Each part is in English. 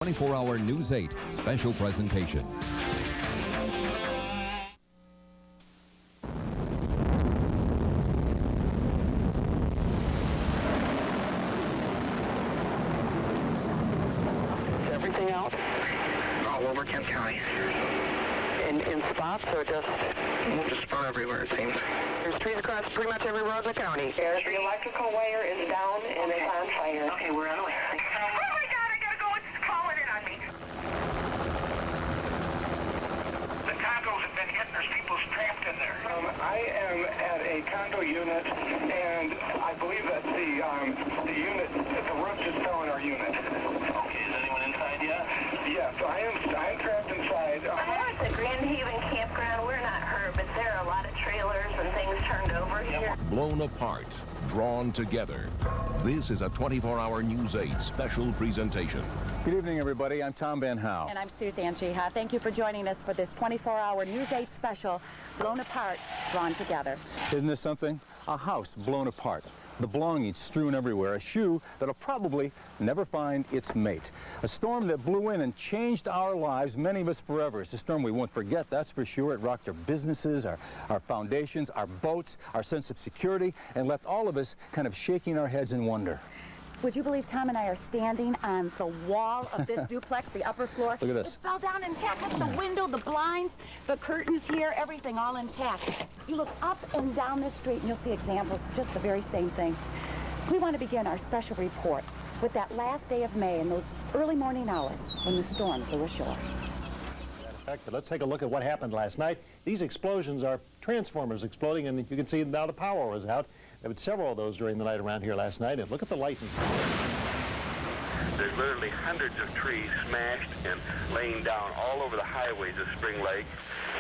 24-hour News 8 special presentation. Is everything out? All over Kent County. In spots or just? Just about everywhere, it seems. There's trees across pretty much every road in the county. The electrical wire is down and it's on fire. Okay, we're on the way. Oh my God, I gotta go. It's calling in on me. The condos have been hit. There's people trapped in there. I am at a condo unit, and I believe that the unit, the roof just fell on our unit. Okay, is anyone inside yet? Yes, I'm trapped inside. We're at the Grand Haven campground. We're not hurt, but there are a lot of trailers and things turned over here. Blown apart, drawn together. This is a 24-hour News 8 special presentation. Good evening, everybody. I'm Tom Van Howe. And I'm Suzanne Jiha. Thank you for joining us for this 24-hour News 8 special, Blown Apart, Drawn Together. Isn't this something? A house blown apart. The belongings strewn everywhere. A shoe that'll probably never find its mate. A storm that blew in and changed our lives, many of us forever. It's a storm we won't forget, that's for sure. It rocked our businesses, our foundations, our boats, our sense of security, and left all of us kind of shaking our heads in wonder. Would you believe Tom and I are standing on the wall of this duplex, the upper floor? Look at this. It fell down intact. Look at the window, the blinds, the curtains here, everything all intact. You look up and down this street and you'll see examples, just the very same thing. We want to begin our special report with that last day of May and those early morning hours when the storm blew ashore. But let's take a look at what happened last night. These explosions are transformers exploding, and you can see now the power was out. There were several of those during the night around here last night, and look at the lightning. There's literally hundreds of trees smashed and laying down all over the highways of Spring Lake.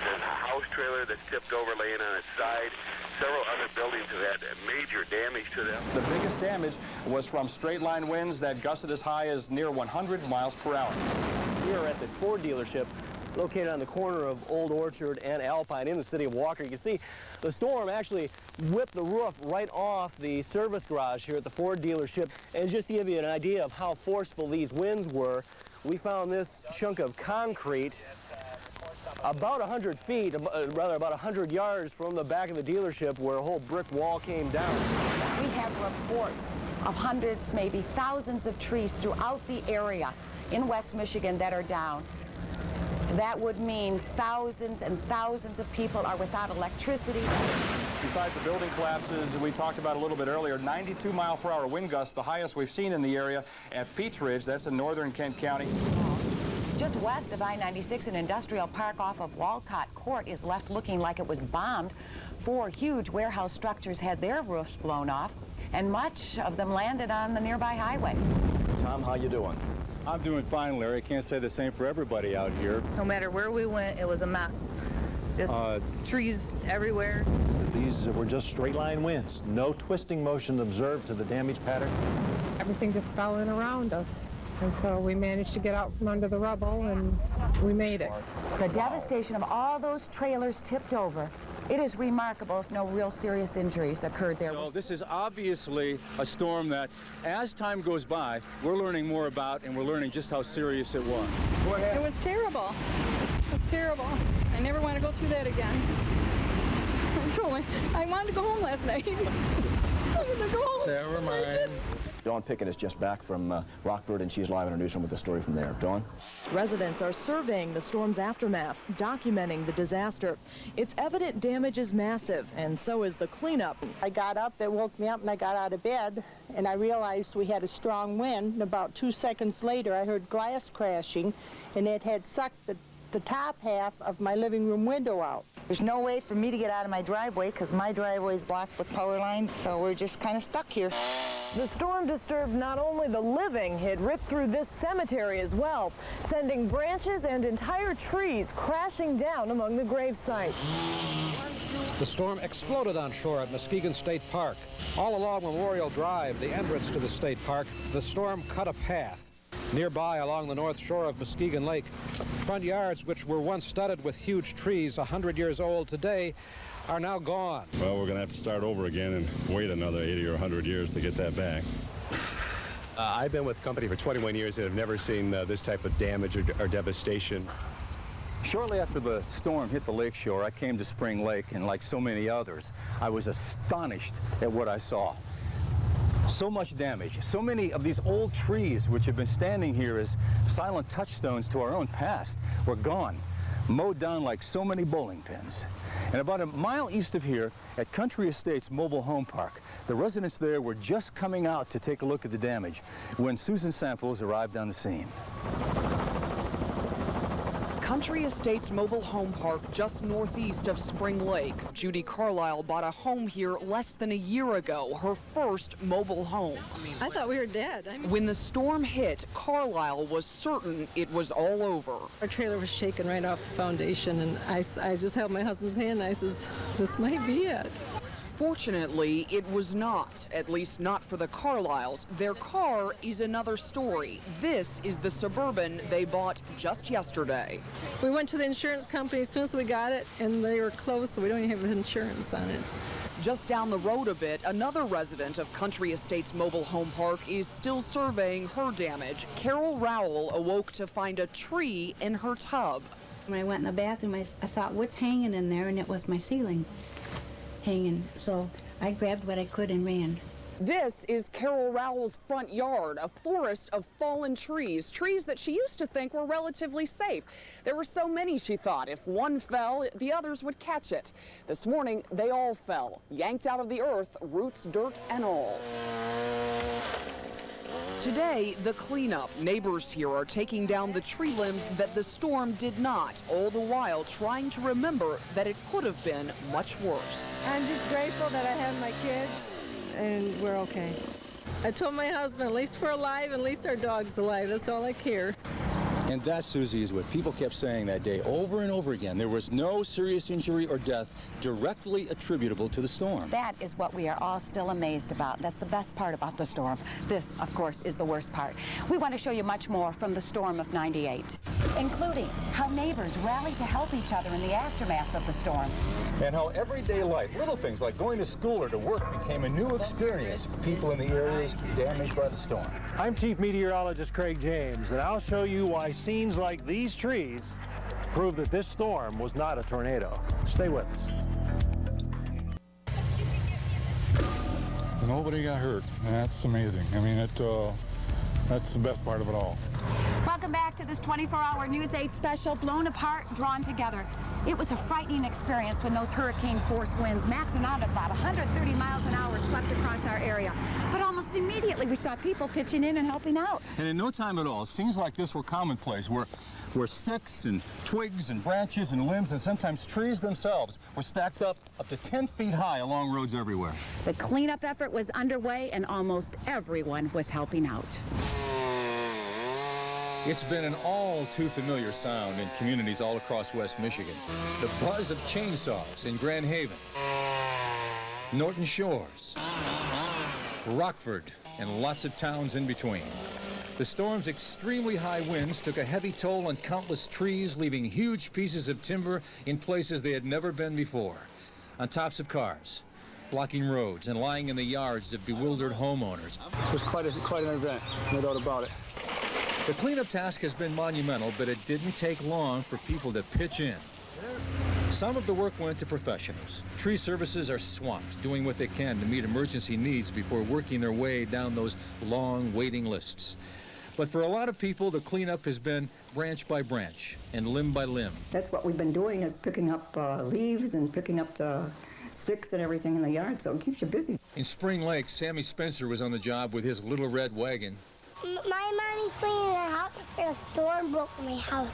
There's a house trailer that's tipped over, laying on its side. Several other buildings have had major damage to them. The biggest damage was from straight-line winds that gusted as high as near 100 miles per hour. We are at the Ford dealership located on the corner of Old Orchard and Alpine in the city of Walker. You can see the storm actually whipped the roof right off the service garage here at the Ford dealership. And just to give you an idea of how forceful these winds were, we found this chunk of concrete about 100 feet, rather about 100 yards from the back of the dealership where a whole brick wall came down. We have reports of hundreds, maybe thousands of trees throughout the area in West Michigan that are down. That would mean thousands and thousands of people are without electricity. Besides the building collapses we talked about a little bit earlier, 92-mile-per-hour wind gusts, the highest we've seen in the area at Peach Ridge. That's in northern Kent County. Just west of I-96, an industrial park off of Walcott Court is left looking like it was bombed. 4 huge warehouse structures had their roofs blown off, and much of them landed on the nearby highway. Tom, how you doing? I'm doing fine, Larry. I can't say the same for everybody out here. No matter where we went, it was a mess. Just trees everywhere. These were just straight-line winds. No twisting motion observed to the damage pattern. Everything just fell in around us. And so we managed to get out from under the rubble, and we made it. The devastation of all those trailers tipped over. It is remarkable if no real serious injuries occurred there. So this is obviously a storm that, as time goes by, we're learning more about, and we're learning just how serious it was. It was terrible. It was terrible. I never want to go through that again. I told me I wanted to go home last night. I wanted to go home. Never mind. Dawn Pickett is just back from Rockford, and she's live in our newsroom with the story from there. Dawn? Residents are surveying the storm's aftermath, documenting the disaster. It's evident damage is massive, and so is the cleanup. I got up, it woke me up, and I got out of bed, and I realized we had a strong wind. And about 2 seconds later, I heard glass crashing, and it had sucked the top half of my living room window out. There's no way for me to get out of my driveway because my driveway is blocked with power line, so we're just kind of stuck here. The storm disturbed not only the living, it ripped through this cemetery as well, sending branches and entire trees crashing down among the grave sites. The storm exploded on shore at Muskegon State Park. All along Memorial Drive, the entrance to the state park, the storm cut a path. Nearby, along the north shore of Muskegon Lake, front yards which were once studded with huge trees 100 years old today are now gone. Well, we're going to have to start over again and wait another 80 or 100 years to get that back. I've been with the company for 21 years and have never seen this type of damage or devastation. Shortly after the storm hit the lakeshore, I came to Spring Lake, and like so many others, I was astonished at what I saw. So much damage, so many of these old trees which have been standing here as silent touchstones to our own past were gone, mowed down like so many bowling pins. And about a mile east of here, at Country Estates Mobile Home Park, the residents there were just coming out to take a look at the damage when Susan Samples arrived on the scene. Country Estates Mobile Home Park just northeast of Spring Lake. Judy Carlisle bought a home here less than a year ago, her first mobile home. I thought we were dead. When the storm hit, Carlisle was certain it was all over. Our trailer was shaking right off the foundation, and I just held my husband's hand and I says, this might be it. Fortunately, it was not, at least not for the Carlisles. Their car is another story. This is the Suburban they bought just yesterday. We went to the insurance company as soon as we got it, and they were closed, so we don't even have insurance on it. Just down the road a bit, another resident of Country Estates Mobile Home Park is still surveying her damage. Carol Rowell awoke to find a tree in her tub. When I went in the bathroom, I thought, what's hanging in there? And it was my ceiling hanging. So I grabbed what I could and ran. This is Carol Rowell's front yard, a forest of fallen trees, trees that she used to think were relatively safe. There were so many, she thought, if one fell, the others would catch it. This morning, they all fell, yanked out of the earth, roots, dirt, and all. Today, the cleanup. Neighbors here are taking down the tree limbs that the storm did not, all the while trying to remember that it could have been much worse. I'm just grateful that I have my kids, and we're okay. I told my husband, at least we're alive, at least our dog's alive. That's all I care. And that, Susie, is what people kept saying that day over and over again. There was no serious injury or death directly attributable to the storm. That is what we are all still amazed about. That's the best part about the storm. This, of course, is the worst part. We want to show you much more from the storm of '98, including how neighbors rallied to help each other in the aftermath of the storm. And how everyday life, little things like going to school or to work, became a new experience for people in the areas damaged by the storm. I'm Chief Meteorologist Craig James, and I'll show you why scenes like these trees prove that this storm was not a tornado. Stay with us. Nobody got hurt, and that's amazing. I mean, that's the best part of it all. Welcome back to this 24-hour News 8 special, Blown Apart, Drawn Together. It was a frightening experience when those hurricane-force winds, maxing out at about 130 miles an hour, swept across our area. But almost immediately, we saw people pitching in and helping out. And in no time at all, scenes like this were commonplace, where sticks and twigs and branches and limbs and sometimes trees themselves were stacked up to 10 feet high along roads everywhere. The cleanup effort was underway, and almost everyone was helping out. It's been an all too familiar sound in communities all across West Michigan. The buzz of chainsaws in Grand Haven, Norton Shores, Rockford, and lots of towns in between. The storm's extremely high winds took a heavy toll on countless trees, leaving huge pieces of timber in places they had never been before. On tops of cars, blocking roads, and lying in the yards of bewildered homeowners. It was quite an event, no doubt about it. The cleanup task has been monumental, but it didn't take long for people to pitch in. Some of the work went to professionals. Tree services are swamped, doing what they can to meet emergency needs before working their way down those long waiting lists. But for a lot of people, the cleanup has been branch by branch and limb by limb. That's what we've been doing, is picking up leaves and picking up the sticks and everything in the yard, so it keeps you busy. In Spring Lake, Sammy Spencer was on the job with his little red wagon. My mommy's cleaning the house and a storm broke my house.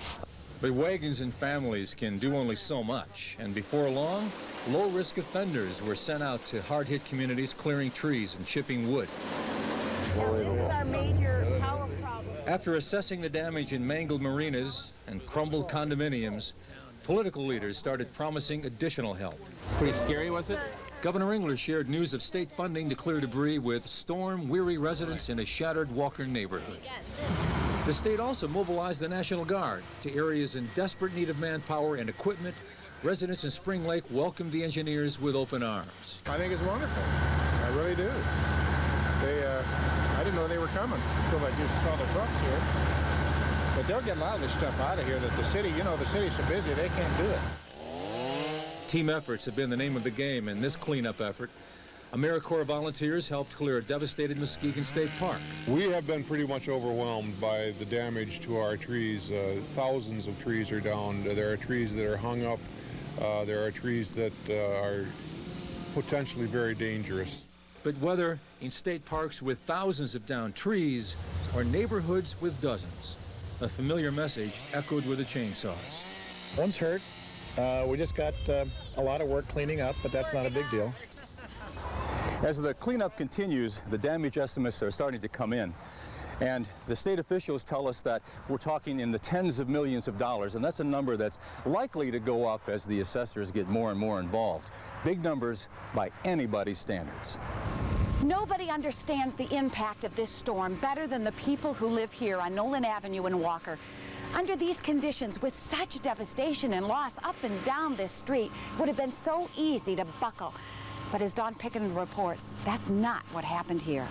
But wagons and families can do only so much, and before long, low-risk offenders were sent out to hard-hit communities clearing trees and chipping wood. Now, this is our major power problem. After assessing the damage in mangled marinas and crumbled condominiums, political leaders started promising additional help. Pretty scary, was it? Governor Engler shared news of state funding to clear debris with storm-weary residents in a shattered Walker neighborhood. The state also mobilized the National Guard to areas in desperate need of manpower and equipment. Residents in Spring Lake welcomed the engineers with open arms. I think it's wonderful. I really do. I didn't know they were coming until I just saw the trucks here. But they'll get a lot of this stuff out of here that the city, you know, the city's so busy they can't do it. Team efforts have been the name of the game in this cleanup effort. AmeriCorps volunteers helped clear a devastated Muskegon State Park. We have been pretty much overwhelmed by the damage to our trees. Thousands of trees are down. There are trees that are hung up. There are trees that are potentially very dangerous. But whether in state parks with thousands of downed trees or neighborhoods with dozens, a familiar message echoed with the chainsaws. One's hurt. We just got a lot of work cleaning up, but that's not a big deal. As the cleanup continues, the damage estimates are starting to come in. And the state officials tell us that we're talking in the tens of millions of dollars, and that's a number that's likely to go up as the assessors get more and more involved. Big numbers by anybody's standards. Nobody understands the impact of this storm better than the people who live here on Nolan Avenue in Walker. Under these conditions, with such devastation and loss up and down this street, it would have been so easy to buckle. But as Don Pickens reports, that's not what happened here.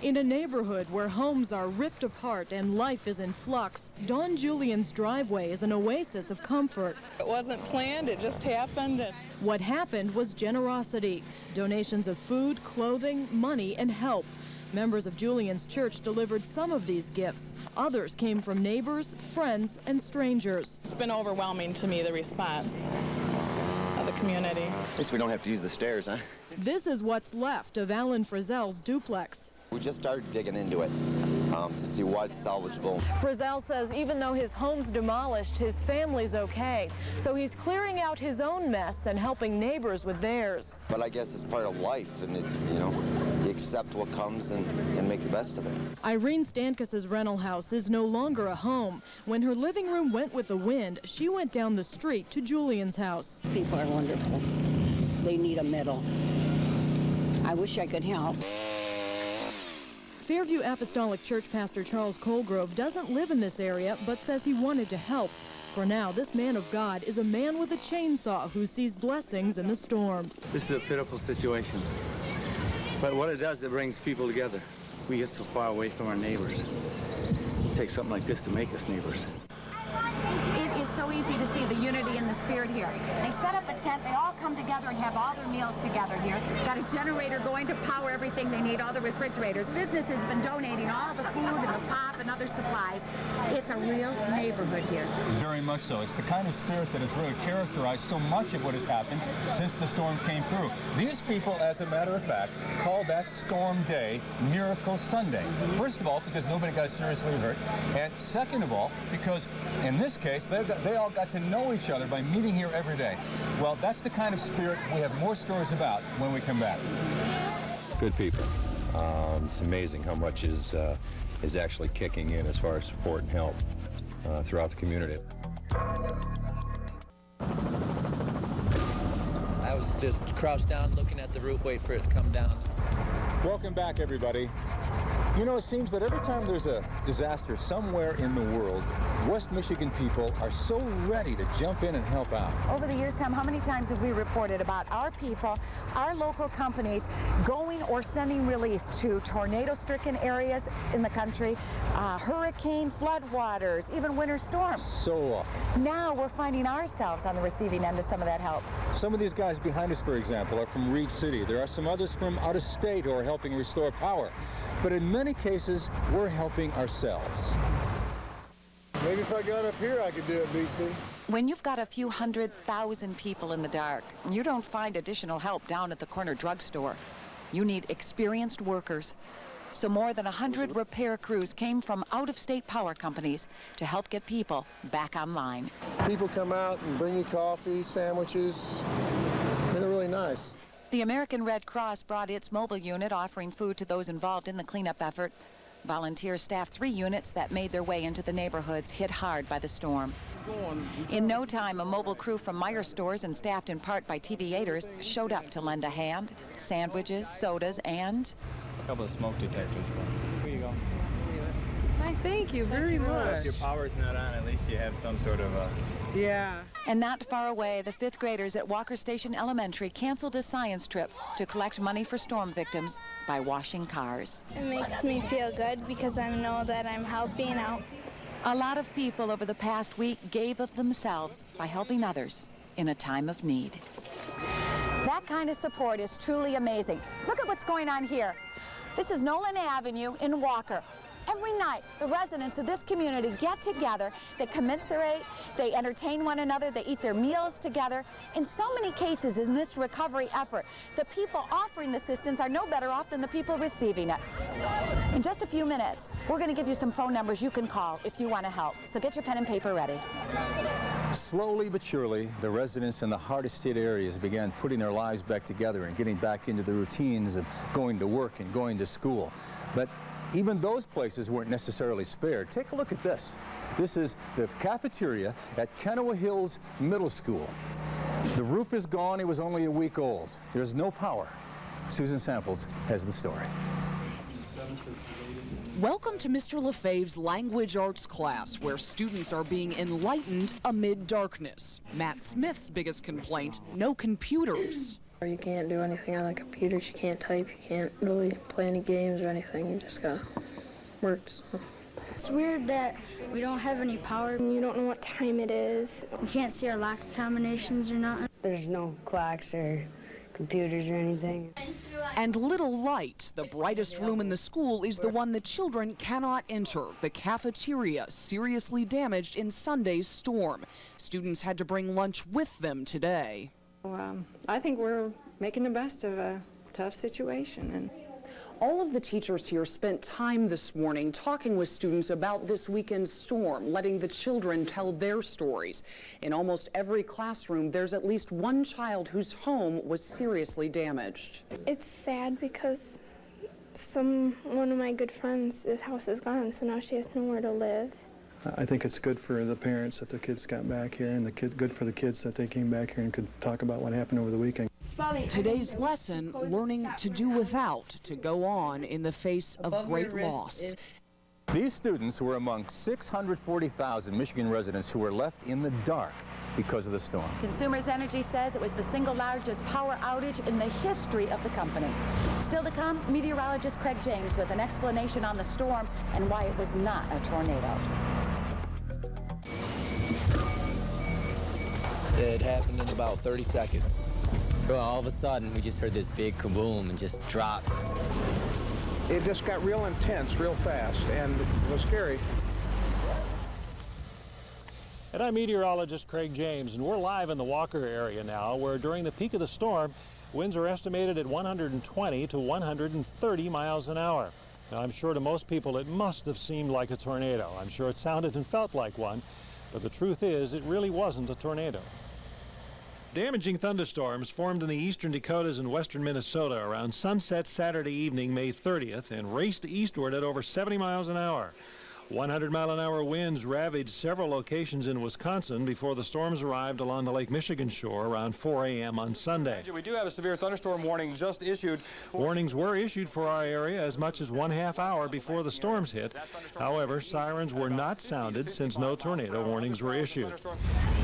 In a neighborhood where homes are ripped apart and life is in flux, Dawn Julian's driveway is an oasis of comfort. It wasn't planned, it just happened. What happened was generosity. Donations of food, clothing, money, and help. Members of Julian's church delivered some of these gifts. Others came from neighbors, friends, and strangers. It's been overwhelming to me, the response of the community. At least we don't have to use the stairs, huh? This is what's left of Alan Frizzell's duplex. We just started digging into it to see what's salvageable. Frizzell says even though his home's demolished, his family's okay. So he's clearing out his own mess and helping neighbors with theirs. But I guess it's part of life, and you accept what comes and make the best of it. Irene Stankis's rental house is no longer a home. When her living room went with the wind, she went down the street to Julian's house. People are wonderful. They need a medal. I wish I could help. Fairview Apostolic Church pastor Charles Colgrove doesn't live in this area, but says he wanted to help. For now, this man of God is a man with a chainsaw who sees blessings in the storm. This is a pitiful situation. But what it does, it brings people together. We get so far away from our neighbors. It takes something like this to make us neighbors. It is so easy to see the unity in the spirit here. They set up a tent, they all come together and have all their meals together here. Got a generator going to power everything they need, all the refrigerators. Business has been donating all the food and the pop and other supplies. It's a real neighborhood here. Very much so. It's the kind of spirit that has really characterized so much of what has happened since the storm came through. These people, as a matter of fact, call that storm day Miracle Sunday. First of all, because nobody got seriously hurt, and second of all, because in this case, they all got to know each other by meeting here every day. Well, that's the kind of spirit we have more stories about when we come back. Good people. It's amazing how much is actually kicking in as far as support and help throughout the community. I was just crouched down looking at the roof, waiting for it to come down. Welcome back, everybody. You know, it seems that every time there's a disaster somewhere in the world, West Michigan people are so ready to jump in and help out. Over the years, Tom, how many times have we reported about our people, our local companies, going or sending relief to tornado-stricken areas in the country, hurricane floodwaters, even winter storms? So often. Now we're finding ourselves on the receiving end of some of that help. Some of these guys behind us, for example, are from Reed City. There are some others from out of state who are helping restore power. But in many cases, we're helping ourselves. Maybe if I got up here, I could do it, BC. When you've got a few 100,000 people in the dark, you don't find additional help down at the corner drugstore. You need experienced workers. So more than 100 repair crews came from out-of-state power companies to help get people back online. People come out and bring you coffee, sandwiches. They're really nice. The American Red Cross brought its mobile unit offering food to those involved in the cleanup effort. Volunteers staffed 3 units that made their way into the neighborhoods hit hard by the storm. In no time, a mobile crew from Meyer stores and staffed in part by TV-8ers showed up to lend a hand. Sandwiches, sodas, and a couple of smoke detectors. Here you go. Thanks. Thank you very much. If your power's not on, at least you have some sort of a... Yeah. And not far away, the 5th graders at Walker Station Elementary canceled a science trip to collect money for storm victims by washing cars. It makes me feel good because I know that I'm helping out. A lot of people over the past week gave of themselves by helping others in a time of need. That kind of support is truly amazing. Look at what's going on here. This is Nolan Avenue in Walker. Every night, the residents of this community get together, they commiserate, they entertain one another, they eat their meals together. In so many cases in this recovery effort, the people offering the assistance are no better off than the people receiving it. In just a few minutes, we're going to give you some phone numbers you can call if you want to help. So get your pen and paper ready. Slowly but surely, the residents in the hardest hit areas began putting their lives back together and getting back into the routines of going to work and going to school. But even those places weren't necessarily spared. Take a look at this. This is the cafeteria at Kennewa Hills Middle School. The roof is gone. It was only a week old. There's no power. Susan Samples has the story. Welcome to Mr. Lefebvre's language arts class, where students are being enlightened amid darkness. Matt Smith's biggest complaint, no computers. You can't do anything on the computers, you can't type, you can't really play any games or anything, you just gotta work. So. It's weird that we don't have any power. You don't know what time it is. We can't see our lock combinations or nothing. There's no clocks or computers or anything. And little light. The brightest room in the school is the one the children cannot enter, the cafeteria, seriously damaged in Sunday's storm. Students had to bring lunch with them today. I think we're making the best of a tough situation. And all of the teachers here spent time this morning talking with students about this weekend's storm, letting the children tell their stories. In almost every classroom, there's at least one child whose home was seriously damaged. It's sad because one of my good friends, his house is gone, so now she has nowhere to live. I think it's good for the parents that the kids got back here, and good for the kids that they came back here and could talk about what happened over the weekend. Today's lesson, learning to do without to go on in the face of great loss. These students were among 640,000 Michigan residents who were left in the dark because of the storm. Consumers Energy says it was the single largest power outage in the history of the company. Still to come, meteorologist Craig James with an explanation on the storm and why it was not a tornado. It happened in about 30 seconds. Well, all of a sudden, we just heard this big kaboom and just dropped. It just got real intense, real fast, and it was scary. And I'm meteorologist Craig James, and we're live in the Walker area now, where during the peak of the storm, winds are estimated at 120 to 130 miles an hour. Now, I'm sure to most people it must have seemed like a tornado. I'm sure it sounded and felt like one, but the truth is it really wasn't a tornado. Damaging thunderstorms formed in the eastern Dakotas and western Minnesota around sunset Saturday evening, May 30th, and raced eastward at over 70 miles an hour. 100-mile-an-hour winds ravaged several locations in Wisconsin before the storms arrived along the Lake Michigan shore around 4 a.m. on Sunday. We do have a severe thunderstorm warning just issued. Warnings were issued for our area as much as 1/2 hour before the storms hit. However, sirens were not sounded since no tornado warnings were issued.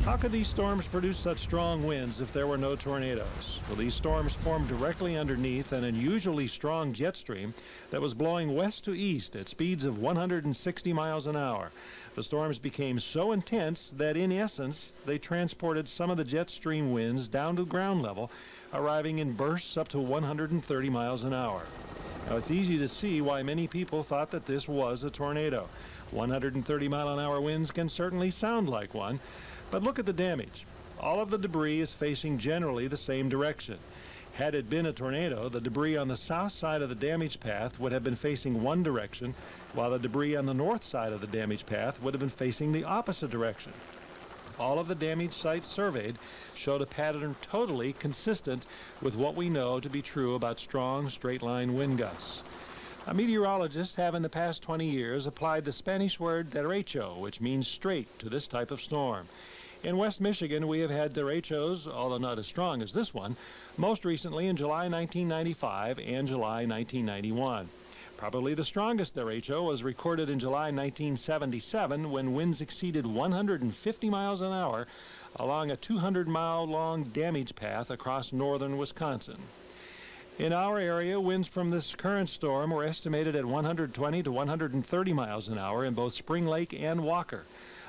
How could these storms produce such strong winds if there were no tornadoes? Well, these storms formed directly underneath an unusually strong jet stream that was blowing west to east at speeds of 160 miles an hour. The storms became so intense that, in essence, they transported some of the jet stream winds down to ground level, arriving in bursts up to 130 miles an hour. Now, it's easy to see why many people thought that this was a tornado. 130-mile-an-hour winds can certainly sound like one, but look at the damage. All of the debris is facing generally the same direction. Had it been a tornado, the debris on the south side of the damaged path would have been facing one direction, while the debris on the north side of the damaged path would have been facing the opposite direction. All of the damaged sites surveyed showed a pattern totally consistent with what we know to be true about strong straight-line wind gusts. Meteorologists have in the past 20 years applied the Spanish word derecho, which means straight, to this type of storm. In West Michigan, we have had derechos, although not as strong as this one, most recently in July 1995 and July 1991. Probably the strongest derecho was recorded in July 1977 when winds exceeded 150 miles an hour along a 200-mile-long damage path across northern Wisconsin. In our area, winds from this current storm were estimated at 120 to 130 miles an hour in both Spring Lake and Walker,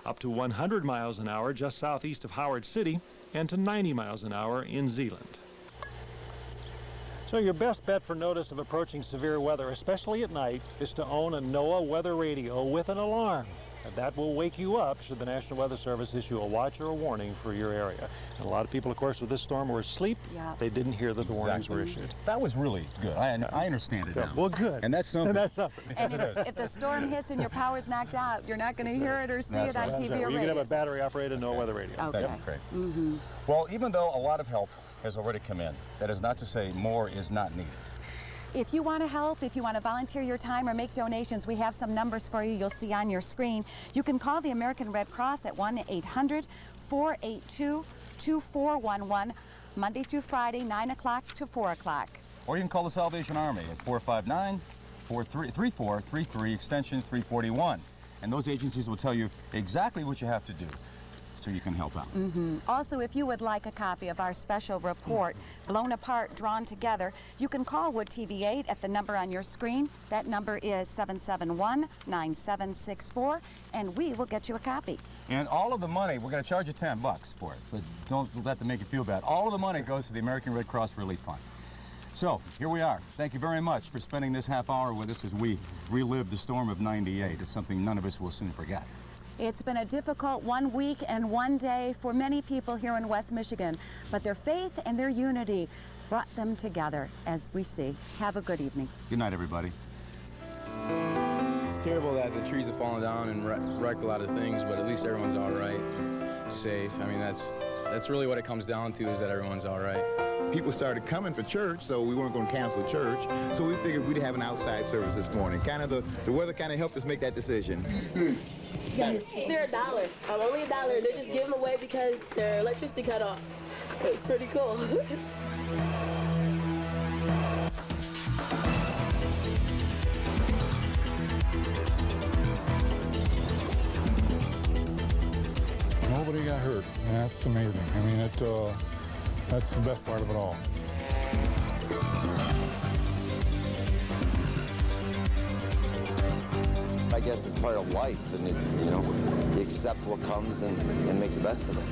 up to 100 miles an hour just southeast of Howard City, and to 90 miles an hour in Zeeland. So your best bet for notice of approaching severe weather, especially at night, is to own a NOAA weather radio with an alarm. And that will wake you up should the National Weather Service issue a watch or a warning for your area. And a lot of people, of course, with this storm were asleep. Yeah. They didn't hear that the warnings were issued. That was really good. I understand it now. Well, good. And that's something. And that's something. And if the storm hits and your power's knocked out, you're not going to hear it or see it on TV or radio. You can have a battery-operated NOAA weather radio. Okay. That'd be great. Well, even though a lot of help has already come in, that is not to say more is not needed. If you want to help, if you want to volunteer your time or make donations, we have some numbers for you you'll see on your screen. You can call the American Red Cross at 1-800-482-2411, Monday through Friday, 9 o'clock to 4 o'clock. Or you can call the Salvation Army at 459-3433, extension 341. And those agencies will tell you exactly what you have to do so you can help out. Also, if you would like a copy of our special report, Blown Apart, Drawn Together, you can call Wood TV 8 at the number on your screen. That number is 771-9764, and we will get you a copy. And all of the money, we're going to charge you $10 for it, but don't let that make you feel bad. All of the money goes to the American Red Cross Relief Fund. So, here we are. Thank you very much for spending this half hour with us as we relive the storm of '98. It's something none of us will soon forget. It's been a difficult 1 week and 1 day for many people here in West Michigan, but their faith and their unity brought them together, as we see. Have a good evening. Good night, everybody. It's terrible that the trees have fallen down and wrecked a lot of things, but at least everyone's all right, safe. I mean, that's really what it comes down to, is that everyone's all right. People started coming for church, so we weren't going to cancel church. So we figured we'd have an outside service this morning. Kind of the weather kind of helped us make that decision. They're $1. Only $1. They just give them away because their electricity cut off. It's pretty cool. Nobody got hurt, and that's amazing. I mean, that's the best part of it all. I guess it's part of life, and you accept what comes and make the best of it.